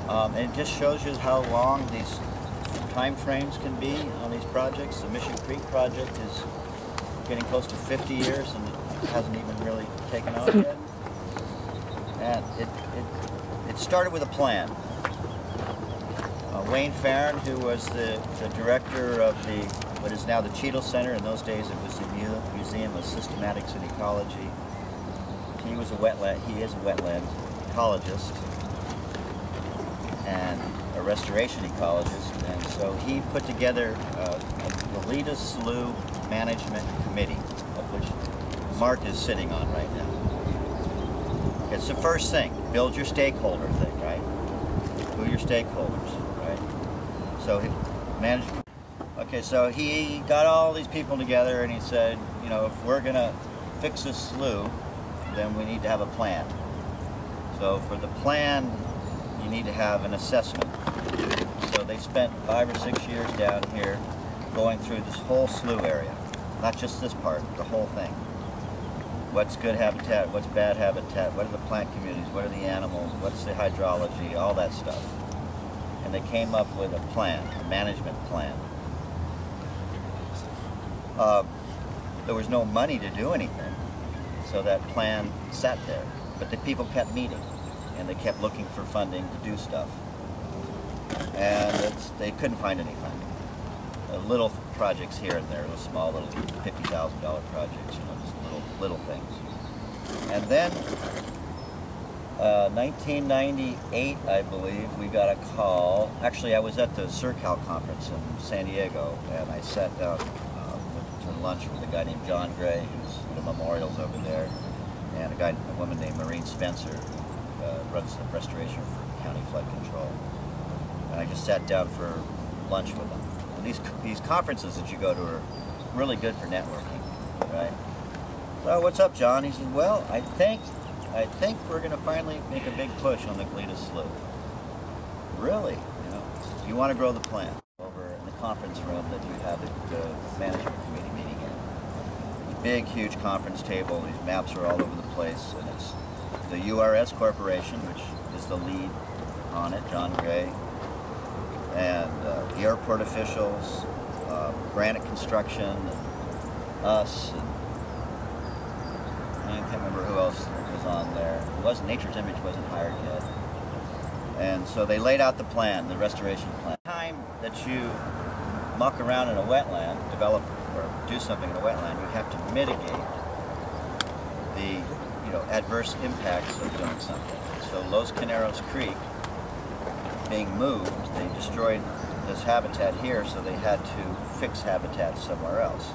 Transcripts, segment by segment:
And it just shows you how long these time frames can be on these projects. The Mission Creek project is getting close to 50 years and it hasn't even really taken off yet. And it started with a plan. Wayne Farron, who was the director of what is now the Cheadle Center, in those days it was the Museum of Systematics and Ecology. He is a wetland ecologist and a restoration ecologist, and so he put together the Leda Slough Management Committee, of which Mark is sitting on right now. It's the first thing, build your stakeholder thing, right? Who are your stakeholders, right? So he managed. Okay, so he got all these people together and he said, you know, if we're gonna fix this slough, then we need to have a plan. So for the plan, you need to have an assessment. So they spent 5 or 6 years down here going through this whole slough area. Not just this part, the whole thing. What's good habitat, what's bad habitat, what are the plant communities, what are the animals, what's the hydrology, all that stuff. And they came up with a plan, a management plan. There was no money to do anything, so that plan sat there. But the people kept meeting, and they kept looking for funding to do stuff. And they couldn't find any funding. Little projects here and there, little small little $50,000 projects, you know, just little things. And then 1998, I believe, we got a call. Actually, I was at the CERCAL conference in San Diego, and I sat down to lunch with a guy named John Gray, who's the memorials over there, and a woman named Maureen Spencer, who runs the Restoration for County Flood Control. And I just sat down for lunch with them. And these conferences that you go to are really good for networking, right? So what's up, John? He said, well, I think we're going to finally make a big push on the Leda Slough. Really? You know, you want to grow the plant over in the conference room that you have the management committee meeting in. Big, huge conference table. These maps are all over the place, and it's the URS Corporation, which is the lead on it, John Gray, and the airport officials, Granite Construction, and us, and I can't remember who else was on there. Nature's Image wasn't hired yet. And so they laid out the plan, the restoration plan. The time that you muck around in a wetland, develop or do something in a wetland, you have to mitigate the adverse impacts of doing something. So Los Caneros Creek being moved, they destroyed this habitat here, so they had to fix habitat somewhere else.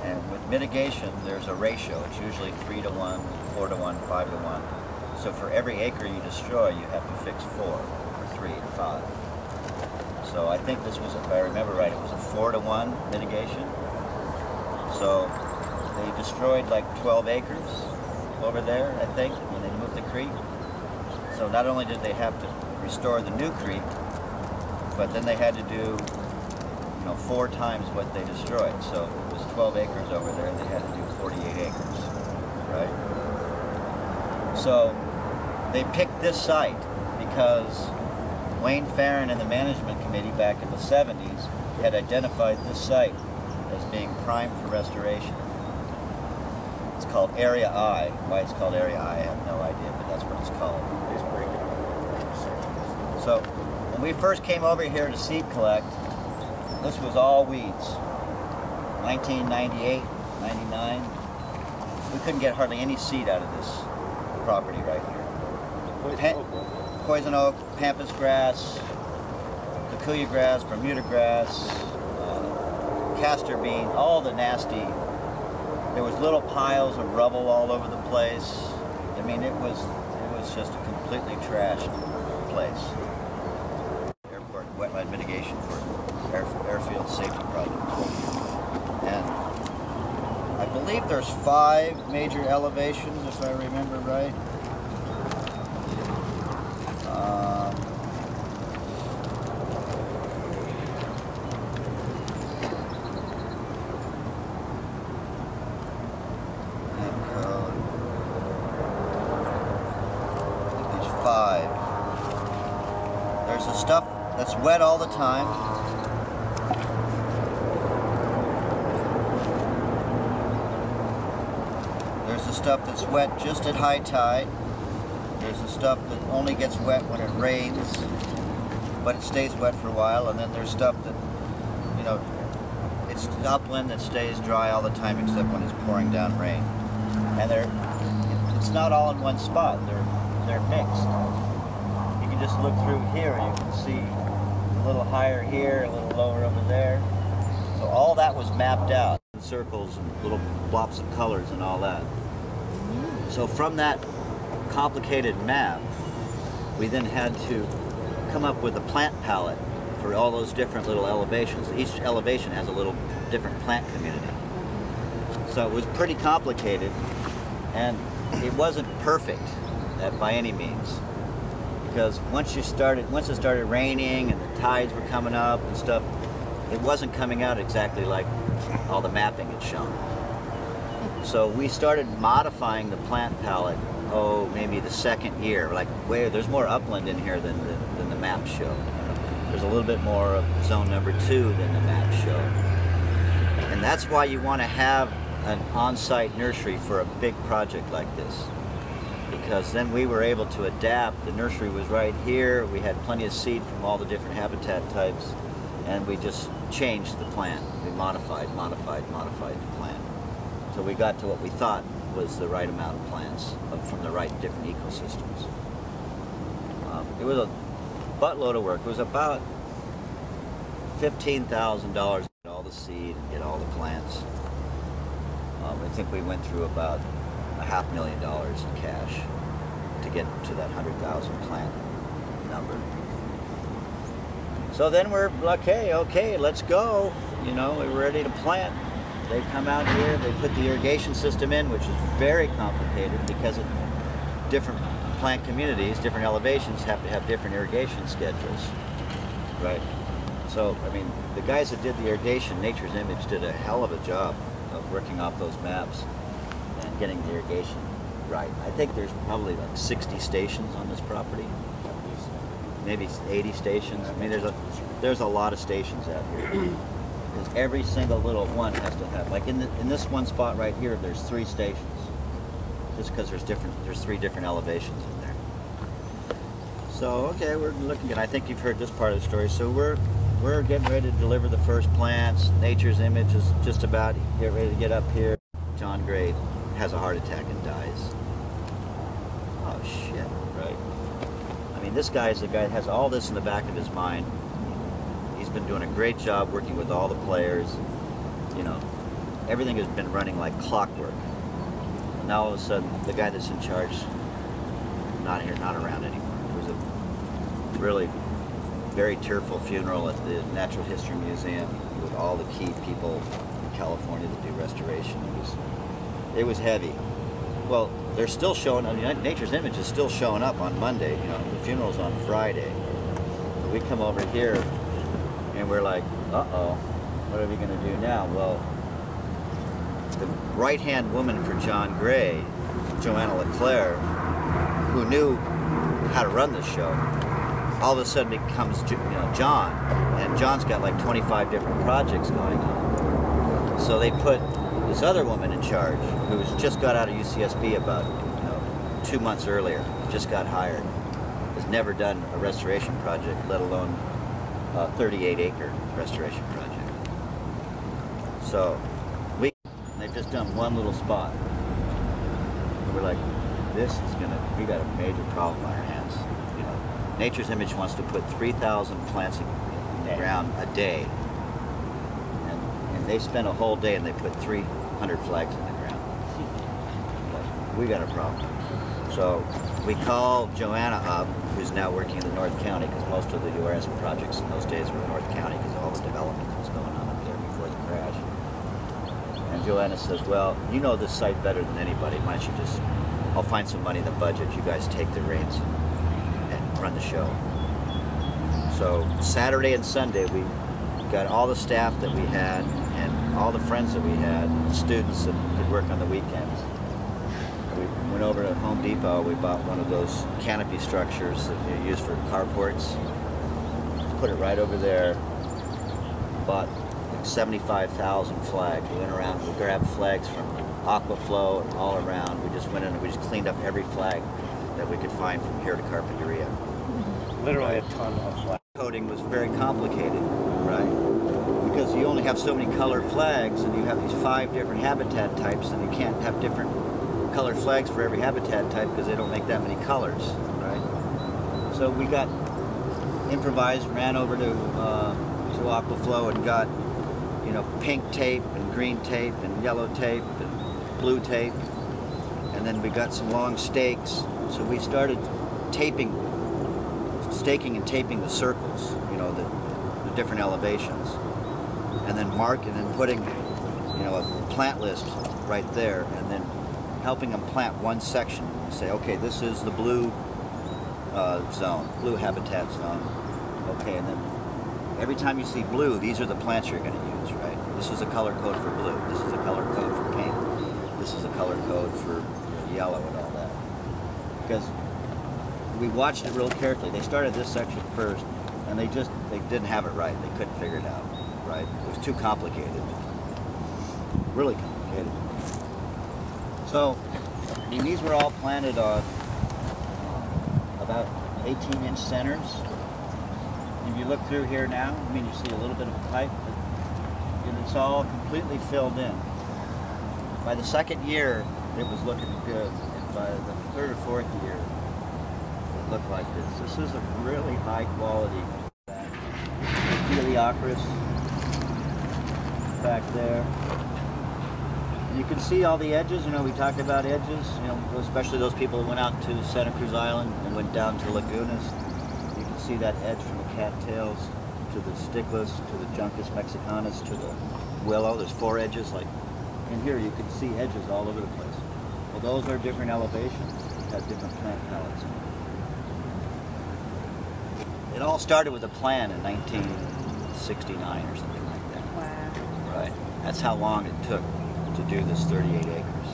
And with mitigation, there's a ratio. It's usually 3 to 1, 4 to 1, 5 to 1. So for every acre you destroy, you have to fix 4, or 3, or 5. So I think this was, if I remember right, it was a 4 to 1 mitigation. So they destroyed like 12 acres over there, I think, when they moved the creek. So not only did they have to restore the new creek, but then they had to do 4 times what they destroyed. So it was 12 acres over there, and they had to do 48 acres, right? So they picked this site because Wayne Farron and the management committee back in the 70s had identified this site as being prime for restoration. It's called Area I. Why it's called Area I have no idea, but that's what it's called. So when we first came over here to seed collect, this was all weeds. 1998, 99, we couldn't get hardly any seed out of this property right here. Poison oak, pampas grass, kikuyu grass, Bermuda grass, castor bean, all the nasty. There was little piles of rubble all over the place. I mean, it was just a completely trashed place. Airport wetland mitigation for airfield safety projects. And I believe there's 5 major elevations, if I remember right. There's 5. there's the stuff that's wet all the time. There's the stuff that's wet just at high tide. There's the stuff that only gets wet when it rains, but it stays wet for a while. And then there's stuff that, you know, it's upland that stays dry all the time except when it's pouring down rain. And it's not all in one spot. They're mixed. You can just look through here and you can see a little higher here, a little lower over there. So all that was mapped out. Circles and little blobs of colors and all that. So from that complicated map, we then had to come up with a plant palette for all those different little elevations. Each elevation has a little different plant community. So it was pretty complicated, and it wasn't perfect by any means. Because once it started raining and the tides were coming up and stuff, it wasn't coming out exactly like all the mapping had shown. So we started modifying the plant palette, maybe the second year. Like, wait, there's more upland in here than the map showed. There's a little bit more of zone number 2 than the map showed. And that's why you want to have an on-site nursery for a big project like this. Because then we were able to adapt. The nursery was right here. We had plenty of seed from all the different habitat types. And we just changed the plant. We modified the plant. So we got to what we thought was the right amount of plants from the right different ecosystems. It was a buttload of work. It was about $15,000 to get all the seed and get all the plants. I think we went through about $500,000 in cash to get to that 100,000 plant number. So then we're like, okay, let's go. You know, we're ready to plant. They come out here, they put the irrigation system in, which is very complicated because different plant communities, different elevations have to have different irrigation schedules, right? So, I mean, the guys that did the irrigation, Nature's Image, did a hell of a job of working off those maps and getting the irrigation right. I think there's probably like 60 stations on this property, maybe 80 stations. I mean, there's a lot of stations out here. Because every single little one has to have, like in this one spot right here, there's 3 stations. Just because there's 3 different elevations in there. So okay, we're looking good. I think you've heard this part of the story. So we're getting ready to deliver the first plants. Nature's Image is just about get ready to get up here. John Gray has a heart attack and dies. Oh shit, right? I mean, this guy is the guy that has all this in the back of his mind. He's been doing a great job working with all the players. You know, everything has been running like clockwork. Now all of a sudden, the guy that's in charge, not here, not around anymore. It was a really very tearful funeral at the Natural History Museum with all the key people in California that do restoration. It was heavy. Well, they're still showing. I mean, Nature's Image is still showing up on Monday. You know, the funeral's on Friday. So we come over here. And we're like, uh-oh, what are we going to do now? Well, the right-hand woman for John Gray, Joanna LeClaire, who knew how to run the show, all of a sudden becomes, you know, John. And John's got like 25 different projects going on. So they put this other woman in charge, who's just got out of UCSB about 2 months earlier, just got hired, has never done a restoration project, let alone a 38-acre restoration project. So they've just done one little spot. We're like, we got a major problem on our hands. You know, Nature's Image wants to put 3,000 plants in the ground a day, and they spent a whole day and they put 300 flags in the ground. But we got a problem. So we call Joanna up, who's now working in the North County, because most of the URS projects in those days were in North County because of all the development that was going on up there before the crash. And Joanna says, well, you know this site better than anybody. Why don't you just, I'll find some money in the budget. You guys take the reins and run the show. So Saturday and Sunday, we got all the staff that we had and all the friends that we had, students that could work on the weekends. We went over to Home Depot. We bought one of those canopy structures that you use for carports. put it right over there. Bought like 75,000 flags. We went around, we grabbed flags from Aquaflow and all around. We just went in and we just cleaned up every flag that we could find from here to Carpinteria. Literally a ton of flags. Coding was very complicated, right? Because you only have so many color flags and you have these 5 different habitat types and you can't have different color flags for every habitat type because they don't make that many colors, right? So we got improvised, ran over to Aquaflow and got, you know, pink tape and green tape and yellow tape and blue tape, and then we got some long stakes. So we started staking and taping the circles, you know, the different elevations, and then putting, you know, a plant list right there, and then helping them plant one section and say, okay, this is the blue zone, blue habitat zone. Okay, and then every time you see blue, these are the plants you're going to use, right? This is a color code for blue. This is a color code for pink. This is a color code for yellow and all that. Because we watched it real carefully. They started this section first, and they didn't have it right. They couldn't figure it out, right? It was too complicated. Really complicated. So, I mean, these were all planted on about 18-inch centers. If you look through here now, I mean, you see a little bit of a pipe, and it's all completely filled in. By the second year, it was looking good. And by the third or fourth year, it looked like this. This is a really high quality Heliocris back there. And you can see all the edges. You know, we talked about edges, you know, especially those people who went out to Santa Cruz Island and went down to Lagunas. You can see that edge from the cattails to the stickless, to the Juncus mexicanus, to the willow. There's 4 edges, like in here you can see edges all over the place. Well, those are different elevations. It has different plant palettes. It all started with a plan in 1969 or something like that. Wow. Right. That's how long it took to do this 38 acres.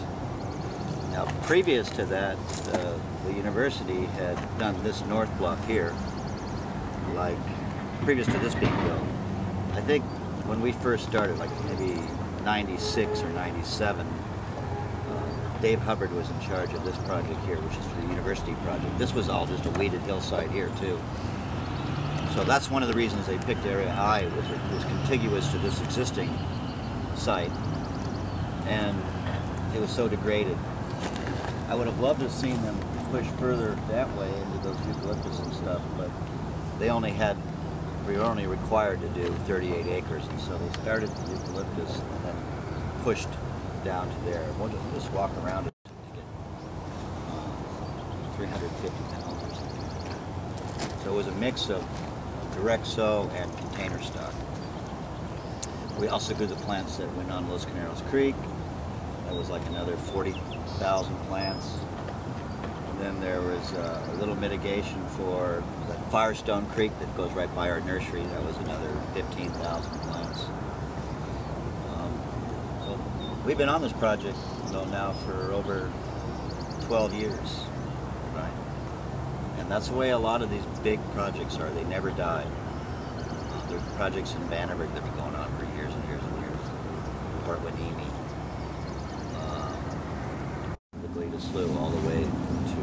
Now, previous to that, the university had done this north bluff here, like previous to this being built. I think when we first started, like maybe 96 or 97, Dave Hubbard was in charge of this project here, which is for the university project. This was all just a weeded hillside here too. So that's one of the reasons they picked Area I. It was contiguous to this existing site, and it was so degraded. I would have loved to have seen them push further that way into those eucalyptus and stuff, but we were only required to do 38 acres, and so they started the eucalyptus and then pushed down to there. We'll just walk around it to get 350 pounds or something. So it was a mix of direct sow and container stock. We also grew the plants that went on Los Caneros Creek. That was like another 40,000 plants. And then there was a little mitigation for the Firestone Creek that goes right by our nursery. That was another 15,000 plants. So we've been on this project now for over 12 years, right? And that's the way a lot of these big projects are. They never die. There are projects in Vandenberg that have been going on for years and years and years. Port Hueneme, the Glida Slough, all the way to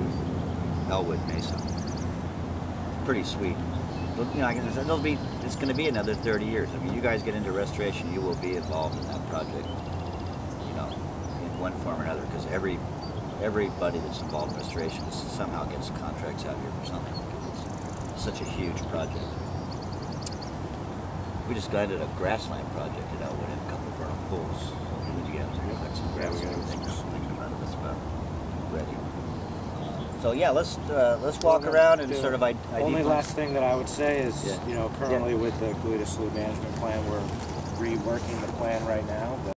Elwood Mesa. Pretty sweet. But, you know, it's going to be another 30 years. I mean, you guys get into restoration, you will be involved in that project, you know, in one form or another, because everybody that's involved in restoration somehow gets contracts out here for something. It's such a huge project. We just got into a grassland project at Elwood and a couple of our pools. So we need to get out there. We've got some grassland things thinking about it. That's about ready. So yeah, let's walk around and sort of identify. Only last thing that I would say is, you know, currently with the Glida Slough management plan, we're reworking the plan right now.